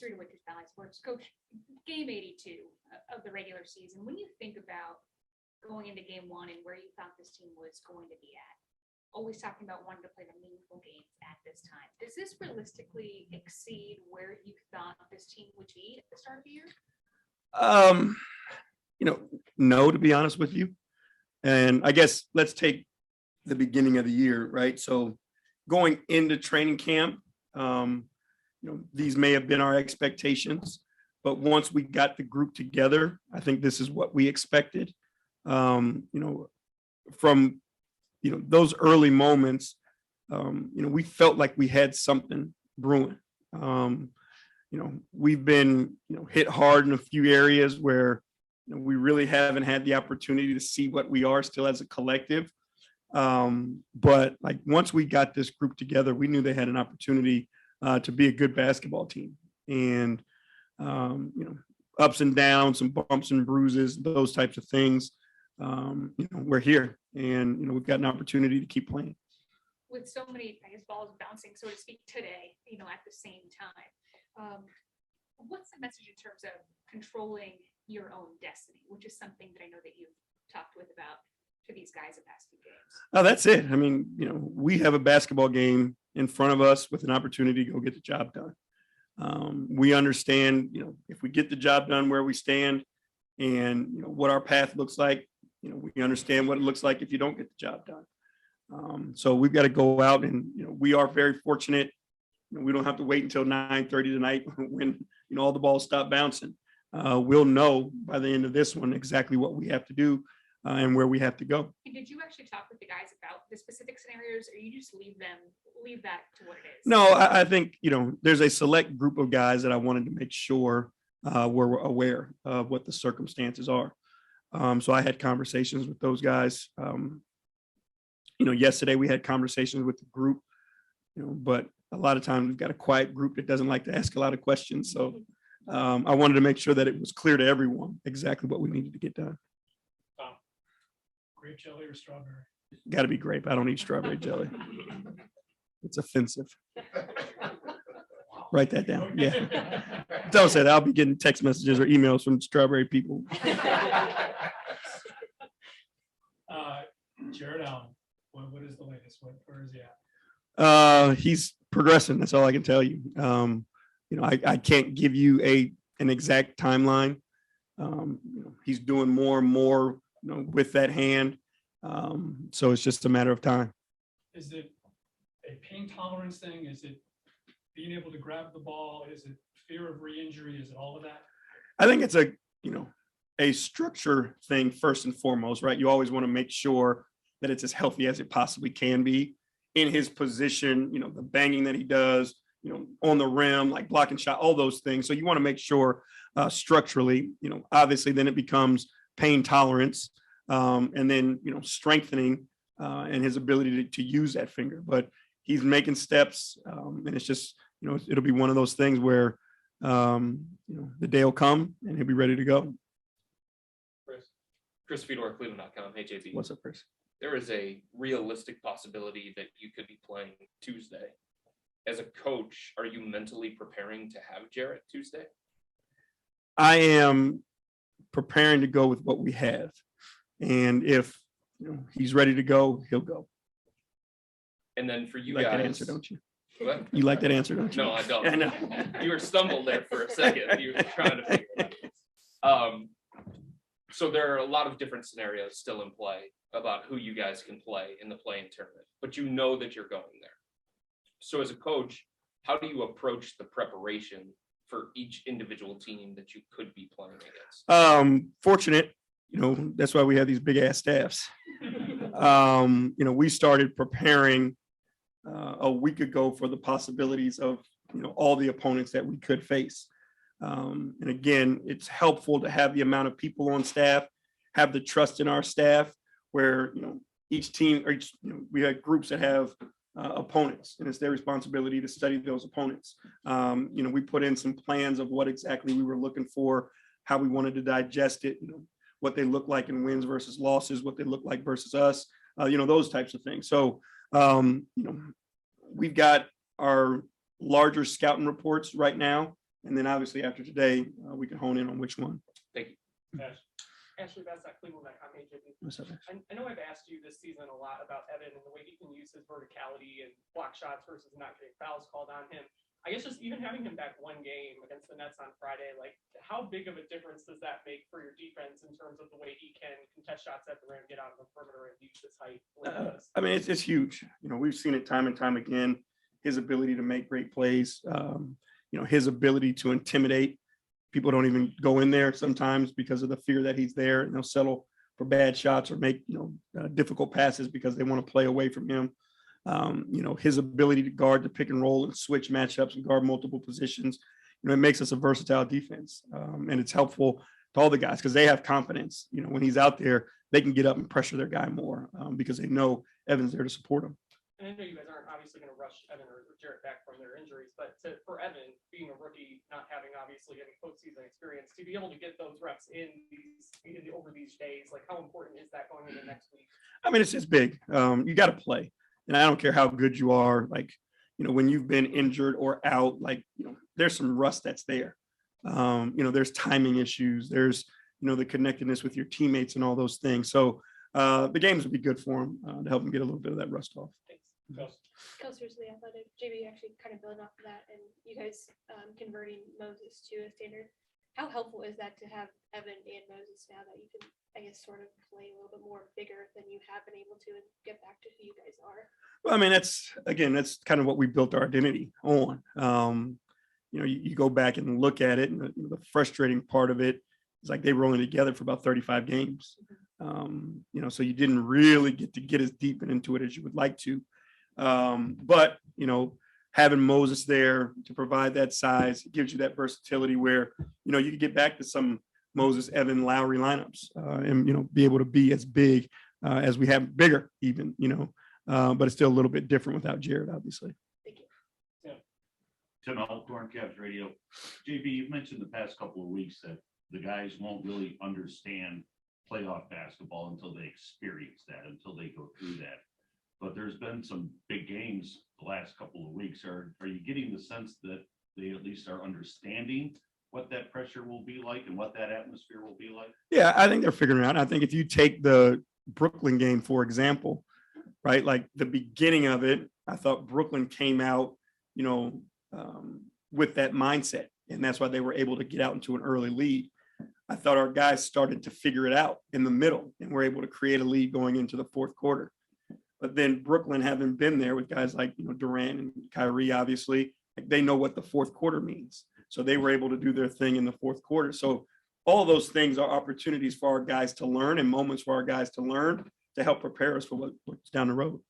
Cerritos Valley Sports Coach, game 82 of the regular season. When you think about going into game one and where you thought this team was going to be at, always talking about wanting to play the meaningful games at this time, does this realistically exceed where you thought this team would be at the start of the year? No, to be honest with you. And I guess let's take the beginning of the year, right? So going into training camp, these may have been our expectations, but once we got the group together, I think this is what we expected. From those early moments, we felt like we had something brewing. We've been hit hard in a few areas where we really haven't had the opportunity to see what we are still as a collective. But like once we got this group together, we knew they had an opportunity to be a good basketball team. And ups and downs, some bumps and bruises, those types of things. We're here, and we've got an opportunity to keep playing. With so many, I guess, balls bouncing, so to speak, today, at the same time, what's the message in terms of controlling your own destiny, which is something that I know that you've talked about to these guys the past few games? Oh, that's it. I mean, we have a basketball game in front of us with an opportunity to go get the job done. We understand, if we get the job done where we stand and, what our path looks like, we understand what it looks like if you don't get the job done. So we've got to go out and, we are very fortunate. We don't have to wait until 9:30 tonight when, all the balls stop bouncing. We'll know by the end of this one exactly what we have to do and where we have to go. Did you actually talk with the guys about the specific scenarios, or you just leave that to what it is? No, I think, there's a select group of guys that I wanted to make sure were aware of what the circumstances are. So I had conversations with those guys. Yesterday we had conversations with the group, but a lot of times we've got a quiet group that doesn't like to ask a lot of questions. So I wanted to make sure that it was clear to everyone exactly what we needed to get done. Grape jelly or strawberry? Got to be grape. I don't eat strawberry jelly. It's offensive. Write that down. Yeah. Don't say that. I'll be getting text messages or emails from strawberry people. Jarrett Allen, what is the latest? Where is he at? He's progressing. That's all I can tell you. I can't give you an exact timeline. He's doing more and more, with that hand. So it's just a matter of time. Is it a pain tolerance thing? Is it being able to grab the ball? Is it fear of re-injury? Is it all of that? I think it's a structure thing first and foremost, right? You always want to make sure that it's as healthy as it possibly can be in his position, the banging that he does, on the rim, like blocking shot, all those things. So you want to make sure structurally, obviously then it becomes pain tolerance and then, strengthening and his ability to use that finger. But he's making steps and it's just, it'll be one of those things where, the day will come and he'll be ready to go. Chris Fedor, Cleveland.com. Hey, JB. What's up, Chris? There is a realistic possibility that you could be playing Tuesday. As a coach, are you mentally preparing to have Jarrett Tuesday? I am preparing to go with what we have. And if he's ready to go, he'll go. And then for you like guys. That answer, don't you? What? You like that answer, don't you? No, I don't. I know. You were stumbled there for a second. You were trying to figure it out. So there are a lot of different scenarios still in play about who you guys can play in the play-in tournament, but you know that you're going there. So as a coach, how do you approach the preparation for each individual team that you could be playing against? Fortunate, that's why we have these big ass staffs. We started preparing a week ago for the possibilities of, all the opponents that we could face. And again, it's helpful to have the amount of people on staff, have the trust in our staff where, each team or we have groups that have opponents and it's their responsibility to study those opponents. We put in some plans of what exactly we were looking for, how we wanted to digest it, what they look like in wins versus losses, what they look like versus us, those types of things. So, we've got our larger scouting reports right now And then obviously after today, we can hone in on which one. Thank you. Ashley, that's at Cleveland.com. Hey, JP. What's up, Ash? I know I've asked you this season a lot about Evan and the way he can use his verticality and block shots versus not getting fouls called on him. I guess just even having him back one game against the Nets on Friday, like how big of a difference does that make for your defense in terms of the way he can contest shots at the rim, get out of the perimeter, and use his height? I mean, it's huge. We've seen it time and time again. His ability to make great plays, his ability to intimidate. People don't even go in there sometimes because of the fear that he's there, and they'll settle for bad shots or make difficult passes because they want to play away from him. His ability to guard the pick and roll and switch matchups and guard multiple positions. It makes us a versatile defense, and it's helpful to all the guys because they have confidence. When he's out there, they can get up and pressure their guy more because they know Evan's there to support him. And I know you guys aren't obviously going to rush Evan or Jarrett back from their injuries, but for Evan, being a rookie, not having obviously any postseason experience, to be able to get those reps over these days, like how important is that going into next week? I mean, it's big. You got to play. And I don't care how good you are. Like, when you've been injured or out, there's some rust that's there. There's timing issues. There's, the connectedness with your teammates and all those things. So the games would be good for him to help him get a little bit of that rust off. Kelsey's the athletic. JB actually kind of built off of that, and you guys converting Moses to a standard. How helpful is that to have Evan and Moses now that you can, I guess, sort of play a little bit more bigger than you have been able to and get back to who you guys are? Well, I mean, that's kind of what we built our identity on. You go back and look at it, and the frustrating part of it is like they were only together for about 35 games. So you didn't really get to get as deep into it as you would like to. But having Moses there to provide that size, it gives you that versatility where, you can get back to some Moses, Evan, Lowry lineups and, be able to be as big as we have, bigger even, but it's still a little bit different without Jarrett, obviously. Thank you. Tim Alcorn, Cavs Radio. JB, you've mentioned the past couple of weeks that the guys won't really understand playoff basketball until they experience that, until they go through that. But there's been some big games the last couple of weeks. Are you getting the sense that they at least are understanding what that pressure will be like and what that atmosphere will be like? Yeah, I think they're figuring it out. I think if you take the Brooklyn game, for example, right, like the beginning of it, I thought Brooklyn came out, with that mindset, and that's why they were able to get out into an early lead. I thought our guys started to figure it out in the middle and were able to create a lead going into the fourth quarter. But then Brooklyn, having been there with guys like, Durant and Kyrie, obviously, they know what the fourth quarter means. So they were able to do their thing in the fourth quarter. So all those things are opportunities for our guys to learn and moments for our guys to learn to help prepare us for what's down the road.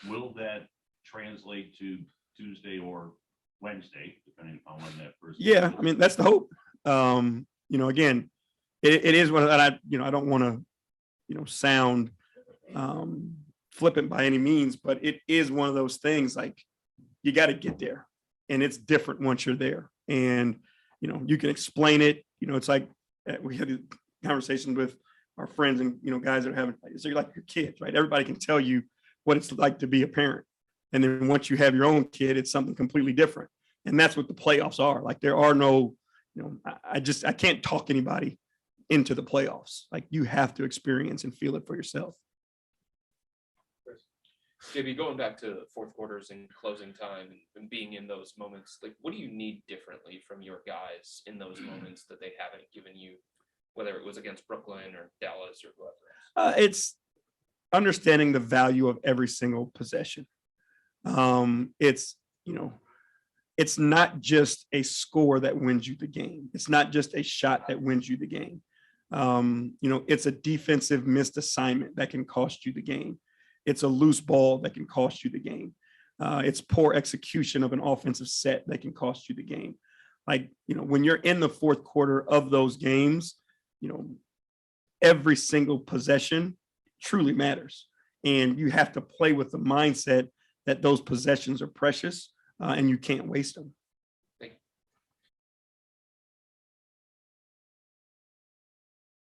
Will that translate to Tuesday or Wednesday, depending upon when that first? Yeah, I mean, that's the hope. Again, it is one that I don't want to, sound flippant by any means, but it is one of those things like you got to get there, and it's different once you're there. And you can explain it. It's like we had conversations with our friends and guys that are having, so you're like your kids, right? Everybody can tell you what it's like to be a parent, and then once you have your own kid, it's something completely different. And that's what the playoffs are. Like there are no, I can't talk anybody into the playoffs. Like you have to experience and feel it for yourself. JB, going back to fourth quarters and closing time and being in those moments, like what do you need differently from your guys in those moments that they haven't given you, whether it was against Brooklyn or Dallas or whoever? It's understanding the value of every single possession. It's not just a score that wins you the game. It's not just a shot that wins you the game. It's a defensive missed assignment that can cost you the game. It's a loose ball that can cost you the game. It's poor execution of an offensive set that can cost you the game. Like, when you're in the fourth quarter of those games, every single possession truly matters. And you have to play with the mindset that those possessions are precious and you can't waste them.